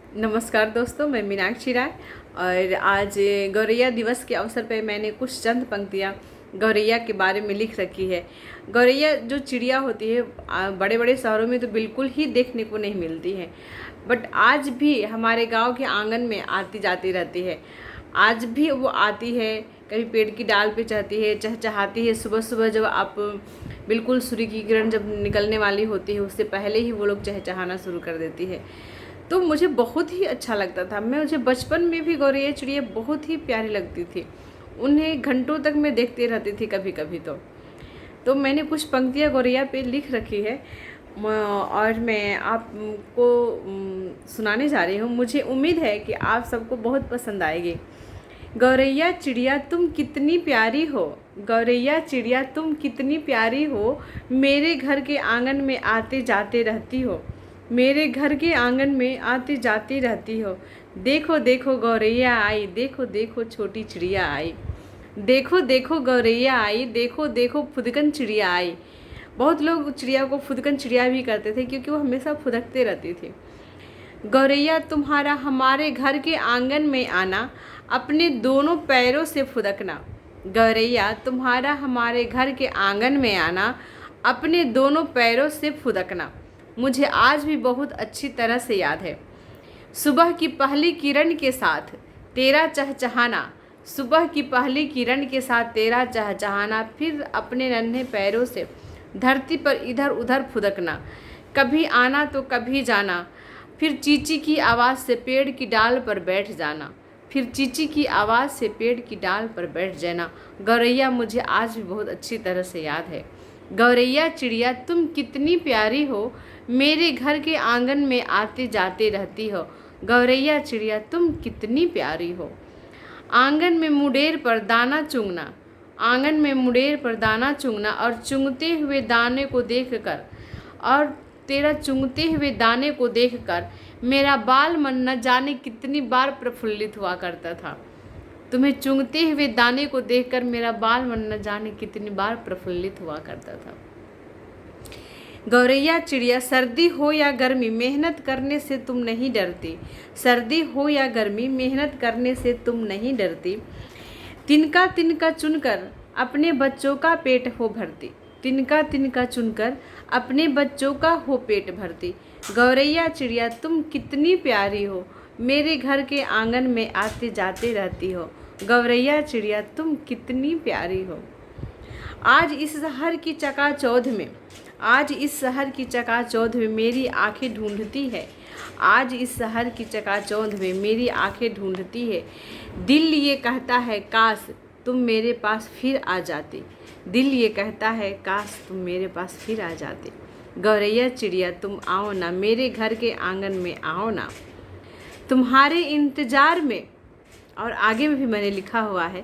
नमस्कार दोस्तों, मैं मीनाक्षी राय। और आज गौरैया दिवस के अवसर पर मैंने कुछ चंद पंक्तियाँ गौरैया के बारे में लिख रखी है। गौरैया जो चिड़िया होती है, बड़े बड़े शहरों में तो बिल्कुल ही देखने को नहीं मिलती है, बट आज भी हमारे गांव के आंगन में आती जाती रहती है। आज भी वो आती है, कभी पेड़ की डाल पे चढ़ती है, चहचहाती है। सुबह सुबह जब आप बिल्कुल सूर्य की किरण जब निकलने वाली होती है, उससे पहले ही वो लोग चहचहाना शुरू कर देती है। तो मुझे बहुत ही अच्छा लगता था। मुझे बचपन में भी गौरैया चिड़िया बहुत ही प्यारी लगती थी। उन्हें घंटों तक मैं देखते रहती थी कभी कभी। तो मैंने कुछ पंक्तियाँ गौरैया पे लिख रखी है और मैं आपको सुनाने जा रही हूँ। मुझे उम्मीद है कि आप सबको बहुत पसंद आएगी। गौरैया चिड़िया तुम कितनी प्यारी हो, गौरैया चिड़िया तुम कितनी प्यारी हो, मेरे घर के आंगन में आते जाते रहती हो, मेरे घर के आंगन में आते जाती रहती हो। देखो देखो गौरैया आई, देखो देखो छोटी चिड़िया आई, देखो देखो गौरैया आई, देखो देखो फुदकन चिड़िया आई। बहुत लोग चिड़िया को फुदकन चिड़िया भी करते थे क्योंकि वो हमेशा फुदकते रहती थी। गौरैया तुम्हारा हमारे घर के आंगन में आना, अपने दोनों पैरों से फुदकना। गौरैया तुम्हारा हमारे घर के आंगन में आना, अपने दोनों पैरों से फुदकना। मुझे आज भी बहुत अच्छी तरह से याद है। सुबह की पहली किरण के साथ तेरा चहचहाना, सुबह की पहली किरण के साथ तेरा चहचहाना, फिर अपने नन्हे पैरों से धरती पर इधर उधर फुदकना। कभी आना तो कभी जाना, फिर चींची की आवाज़ से पेड़ की डाल पर बैठ जाना, फिर चींची की आवाज़ से पेड़ की डाल पर बैठ जाना। गौरैया मुझे आज भी बहुत अच्छी तरह से याद है। गौरैया चिड़िया तुम कितनी प्यारी हो, मेरे घर के आंगन में आते जाते रहती हो। गौरैया चिड़िया तुम कितनी प्यारी हो। आंगन में मुडेर पर दाना चुगना, आंगन में मुडेर पर दाना चुगना, और चुगते हुए दाने को देखकर, और तेरा चुगते हुए दाने को देखकर मेरा बाल मन न जाने कितनी बार प्रफुल्लित हुआ करता था। तुम्हें चुगते हुए दाने को देखकर मेरा बाल मन न जाने कितनी बार प्रफुल्लित हुआ करता था। गौरैया चिड़िया सर्दी हो या गर्मी, मेहनत करने से तुम नहीं डरती, सर्दी हो या गर्मी, मेहनत करने से तुम नहीं डरती। तिनका तिनका चुनकर अपने बच्चों का पेट हो भरती, तिनका तिनका चुनकर अपने बच्चों का हो पेट भरती। गौरैया चिड़िया तुम कितनी प्यारी हो, मेरे घर के आंगन में आते जाते रहती हो। गौरैया चिड़िया तुम कितनी प्यारी हो। आज इस शहर की चकाचौंध में, आज इस शहर की चकाचौंध में मेरी आंखें ढूंढती है, आज इस शहर की चकाचौंध में मेरी आंखें ढूंढती है। दिल ये कहता है काश तुम मेरे पास फिर आ जाती, दिल ये कहता है काश तुम मेरे पास फिर आ जाती। गौरैया चिड़िया तुम आओ ना, मेरे घर के आंगन में आओ ना, तुम्हारे इंतज़ार में। और आगे में भी मैंने लिखा हुआ है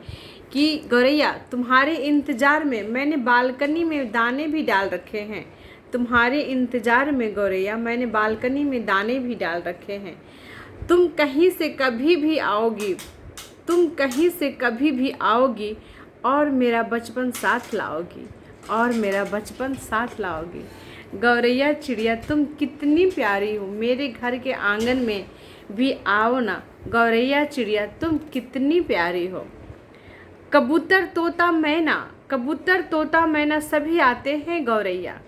कि गौरैया तुम्हारे इंतज़ार में मैंने बालकनी में दाने भी डाल रखे हैं, तुम्हारे इंतज़ार में गौरैया मैंने बालकनी में दाने भी डाल रखे हैं। तुम कहीं से कभी भी आओगी, तुम कहीं से कभी भी आओगी, और मेरा बचपन साथ लाओगी, और मेरा बचपन साथ लाओगी। गौरैया चिड़िया तुम कितनी प्यारी हो, मेरे घर के आंगन में भी आओ ना। गौरैया चिड़िया तुम कितनी प्यारी हो। कबूतर तोता मैना, कबूतर तोता मैना सभी आते हैं गौरैया,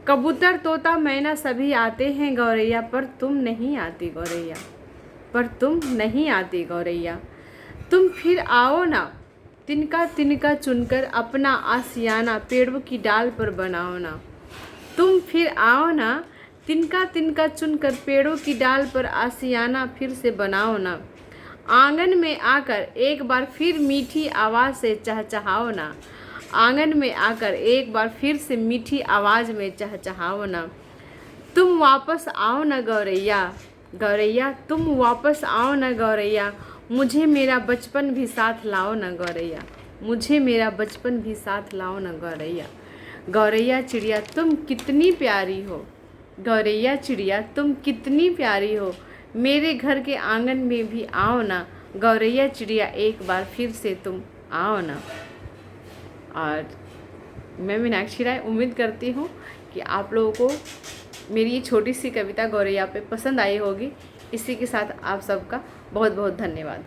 कबूतर तोता मैना सभी आते हैं गौरैया, पर तुम नहीं आती गौरैया, पर तुम नहीं आती गौरैया। तुम फिर आओ ना, तिनका तिनका चुनकर अपना आशियाना पेड़ों की डाल पर बनाओ ना। तुम फिर आओ ना, तिनका तिनका चुनकर पेड़ों की डाल पर आशियाना फिर से बनाओ ना। आंगन में आकर एक बार फिर मीठी आवाज़ से चहचहाओ ना, आंगन में आकर एक बार फिर से मीठी आवाज़ में चहचहाओ ना। तुम वापस आओ ना गौरैया, गौरैया तुम वापस आओ ना गौरैया, मुझे मेरा बचपन भी साथ लाओ ना गौरैया, मुझे मेरा बचपन भी साथ लाओ ना गौरैया। गौरैया चिड़िया तुम कितनी प्यारी हो, गौरैया चिड़िया तुम कितनी प्यारी हो, मेरे घर के आंगन में भी आओ ना। गौरैया चिड़िया एक बार फिर से तुम आओ ना। और मैं मीनाक्षी राय उम्मीद करती हूँ कि आप लोगों को मेरी ये छोटी सी कविता गौरैया पे पसंद आई होगी। इसी के साथ आप सबका बहुत बहुत धन्यवाद।